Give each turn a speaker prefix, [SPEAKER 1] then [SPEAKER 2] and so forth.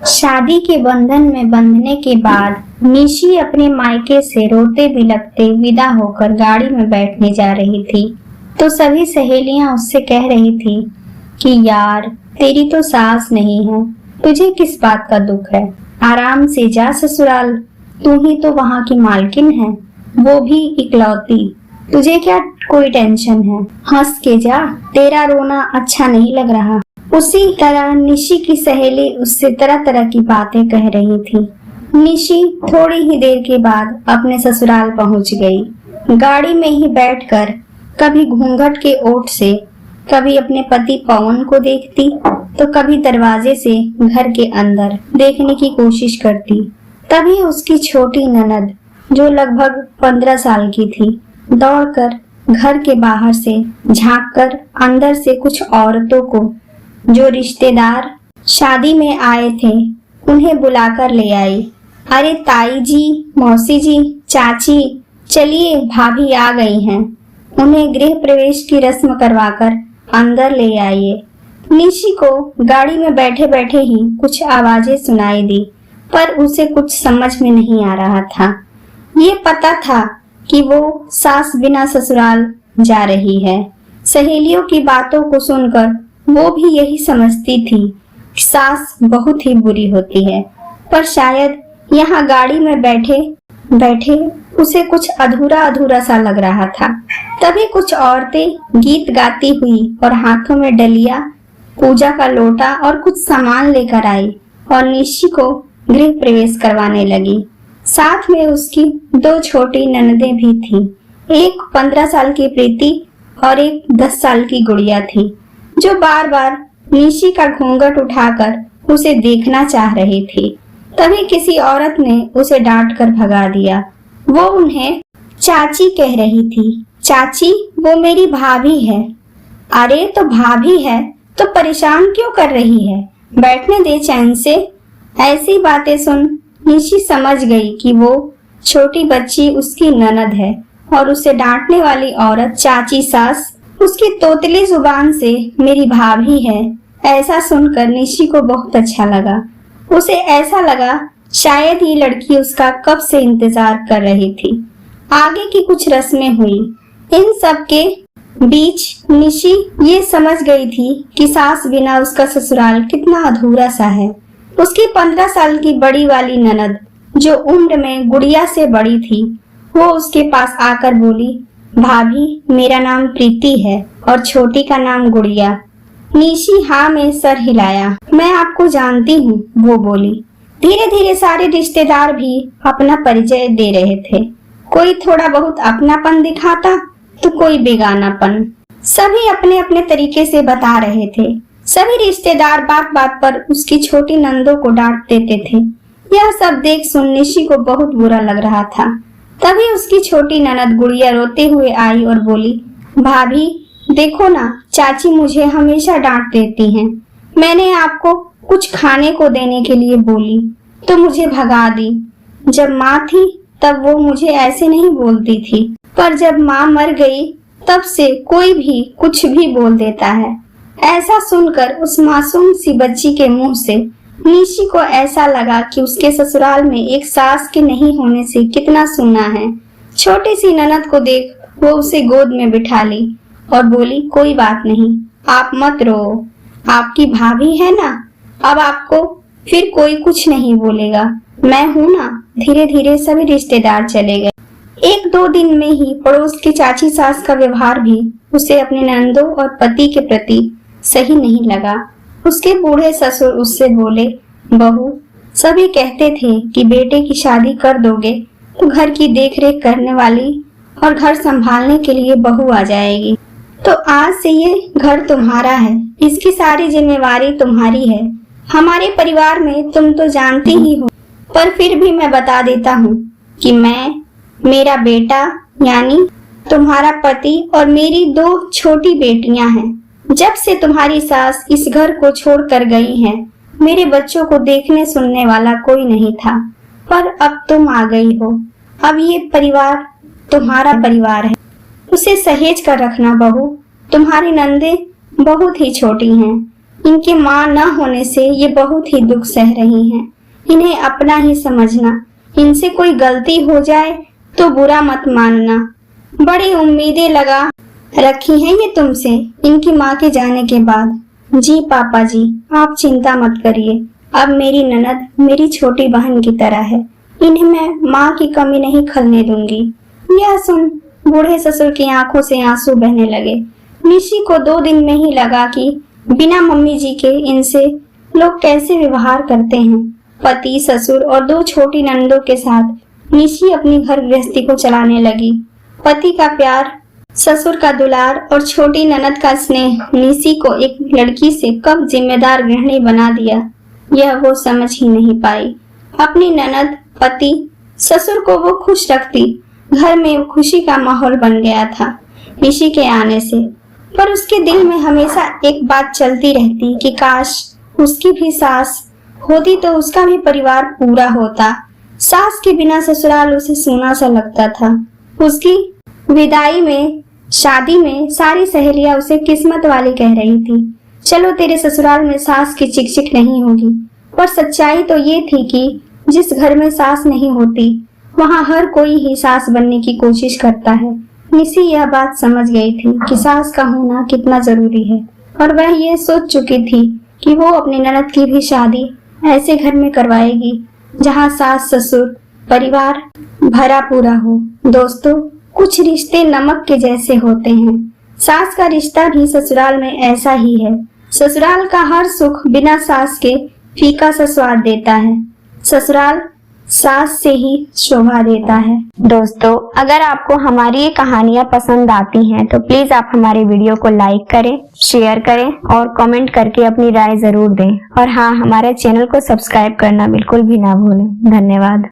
[SPEAKER 1] शादी के बंधन में बंधने के बाद निशी अपने मायके से रोते बिलखते विदा होकर गाड़ी में बैठने जा रही थी तो सभी सहेलियां उससे कह रही थी कि यार तेरी तो सास नहीं है, तुझे किस बात का दुख है। आराम से जा ससुराल, तू ही तो वहाँ की मालकिन है, वो भी इकलौती, तुझे क्या कोई टेंशन है। हंस के जा, तेरा रोना अच्छा नहीं लग रहा। उसी तरह निशी की सहेली उससे तरह तरह की बातें कह रही थी। निशी थोड़ी ही देर के बाद अपने ससुराल पहुंच गई। गाड़ी में ही बैठकर कभी घूंघट के ओट से, कभी अपने पति पवन को देखती तो कभी दरवाजे से घर के अंदर देखने की कोशिश करती। तभी उसकी छोटी ननद, जो लगभग 15 साल की थी, दौड़कर घर के बाहर से झांककर अंदर से कुछ औरतों को, जो रिश्तेदार शादी में आए थे, उन्हें बुलाकर ले आई। अरे ताई जी, मौसी जी, चाची, चलिए भाभी आ गई हैं, उन्हें गृह प्रवेश की रस्म करवाकर अंदर ले आइए। निशी को गाड़ी में बैठे बैठे ही कुछ आवाजें सुनाई दी, पर उसे कुछ समझ में नहीं आ रहा था। ये पता था कि वो सास बिना ससुराल जा रही है। सहेलियों की बातों को सुनकर वो भी यही समझती थी कि सास बहुत ही बुरी होती है, पर शायद यहाँ गाड़ी में बैठे बैठे उसे कुछ अधूरा अधूरा सा लग रहा था। तभी कुछ औरतें गीत गाती हुई और हाथों में डलिया, पूजा का लोटा और कुछ सामान लेकर आई और निशी को गृह प्रवेश करवाने लगी। साथ में उसकी 2 छोटी ननदें भी थीं। एक 15 साल की प्रीति और एक 10 साल की गुड़िया थी, जो बार बार निशी का घूंघट उठाकर उसे देखना चाह रही थी। तभी किसी औरत ने उसे डांट कर भगा दिया। वो उन्हें चाची कह रही थी। चाची, वो मेरी भाभी है। अरे तो भाभी है तो परेशान क्यों कर रही है, बैठने दे चैन से। ऐसी बातें सुन निशी समझ गई कि वो छोटी बच्ची उसकी ननद है और उसे डांटने वाली औरत चाची सास उसकी तोतली जुबान से मेरी भाभी है। ऐसा सुनकर निशी को बहुत अच्छा लगा। उसे ऐसा लगा शायद ये लड़की उसका कब से इंतजार कर रही थी। आगे की कुछ रस्में हुई। इन सब के बीच निशी ये समझ गई थी कि सास बिना उसका ससुराल कितना अधूरा सा है। उसकी 15 साल की बड़ी वाली ननद, जो उम्र में गुड़िया से बड़ी थी, वो उसके पास आकर बोली, भाभी मेरा नाम प्रीति है और छोटी का नाम गुड़िया। निशी हाँ में सर हिलाया। मैं आपको जानती हूँ, वो बोली। धीरे धीरे सारे रिश्तेदार भी अपना परिचय दे रहे थे। कोई थोड़ा बहुत अपनापन दिखाता तो कोई बेगानापन। सभी अपने अपने तरीके से बता रहे थे। सभी रिश्तेदार बात बात पर उसकी छोटी नंदों को डांट देते थे। यह सब देख सुन निशी को बहुत बुरा लग रहा था। तभी उसकी छोटी ननद गुड़िया रोते हुए आई और बोली, भाभी देखो ना, चाची मुझे हमेशा डांट देती हैं। मैंने आपको कुछ खाने को देने के लिए बोली तो मुझे भगा दी। जब माँ थी तब वो मुझे ऐसे नहीं बोलती थी, पर जब माँ मर गई तब से कोई भी कुछ भी बोल देता है। ऐसा सुनकर उस मासूम सी बच्ची के मुंह से निशी को ऐसा लगा कि उसके ससुराल में एक सास के नहीं होने से कितना सुना है। छोटी सी ननद को देख वो उसे गोद में बिठा ली और बोली, कोई बात नहीं, आप मत रो, आपकी भाभी है ना, अब आपको फिर कोई कुछ नहीं बोलेगा, मैं हूँ ना। धीरे धीरे सभी रिश्तेदार चले गए। 1-2 दिन में ही पड़ोस की चाची सास का व्यवहार भी उसे अपने नंदों और पति के प्रति सही नहीं लगा। उसके बूढ़े ससुर उससे बोले, बहू, सभी कहते थे कि बेटे की शादी कर दोगे तो घर की देखरेख करने वाली और घर संभालने के लिए बहू आ जाएगी। तो आज से ये घर तुम्हारा है, इसकी सारी जिम्मेवारी तुम्हारी है। हमारे परिवार में तुम तो जानती ही हो, पर फिर भी मैं बता देता हूँ कि मैं, मेरा बेटा यानी तुम्हारा पति और मेरी 2 छोटी बेटियां हैं। जब से तुम्हारी सास इस घर को छोड़कर गई हैं, मेरे बच्चों को देखने सुनने वाला कोई नहीं था, पर अब तुम आ गई हो। अब ये परिवार तुम्हारा परिवार है, उसे सहेज कर रखना बहू। तुम्हारी नंदे बहुत ही छोटी हैं, इनके माँ न होने से ये बहुत ही दुख सह रही हैं। इन्हें अपना ही समझना, इनसे कोई गलती हो जाए तो बुरा मत मानना। बड़ी उम्मीदें लगा रखी हैं ये तुमसे इनकी माँ के जाने के बाद। जी पापा जी, आप चिंता मत करिए। अब मेरी ननद मेरी छोटी बहन की तरह है, इन्हें मैं माँ की कमी नहीं खलने दूंगी। यह सुन बूढ़े ससुर की आंखों से आंसू बहने लगे। निशी को 2 दिन में ही लगा कि बिना मम्मी जी के इनसे लोग कैसे व्यवहार करते हैं। पति, ससुर और 2 छोटी ननदों के साथ निशी अपनी घर गृहस्थी को चलाने लगी। पति का प्यार, ससुर का दुलार और छोटी ननद का स्नेह निशी को एक लड़की से कब जिम्मेदार गृहिणी बना दिया, यह वो समझ ही नहीं पाई। अपनी ननद, पति, ससुर को वो खुश रखती। घर में खुशी का माहौल बन गया था निशी के आने से। पर उसके दिल में हमेशा एक बात चलती रहती कि काश उसकी भी सास होती तो उसका भी परिवार पूरा होता। सास के बिना ससुराल उसे सूना सा लगता था। उसकी विदाई में, शादी में सारी सहेलियां उसे किस्मत वाली कह रही थी। चलो तेरे ससुराल में सास की चिक-चिक नहीं होगी। पर सच्चाई तो ये थी कि जिस घर में सास नहीं होती वहाँ हर कोई ही सास बनने की कोशिश करता है। निशी यह बात समझ गई थी कि सास का होना कितना जरूरी है और वह ये सोच चुकी थी कि वो अपनी ननद की भी शादी ऐसे घर में करवाएगी जहाँ सास, ससुर, परिवार भरा पूरा हो। दोस्तों, कुछ रिश्ते नमक के जैसे होते हैं। सास का रिश्ता भी ससुराल में ऐसा ही है। ससुराल का हर सुख बिना सास के फीका सा स्वाद देता है। ससुराल सास से ही शोभा देता है। दोस्तों, अगर आपको हमारी ये कहानियाँ पसंद आती हैं तो प्लीज आप हमारे वीडियो को लाइक करें, शेयर करें और कमेंट करके अपनी राय जरूर दें। और हाँ, हमारे चैनल को सब्सक्राइब करना बिल्कुल भी ना भूलें। धन्यवाद।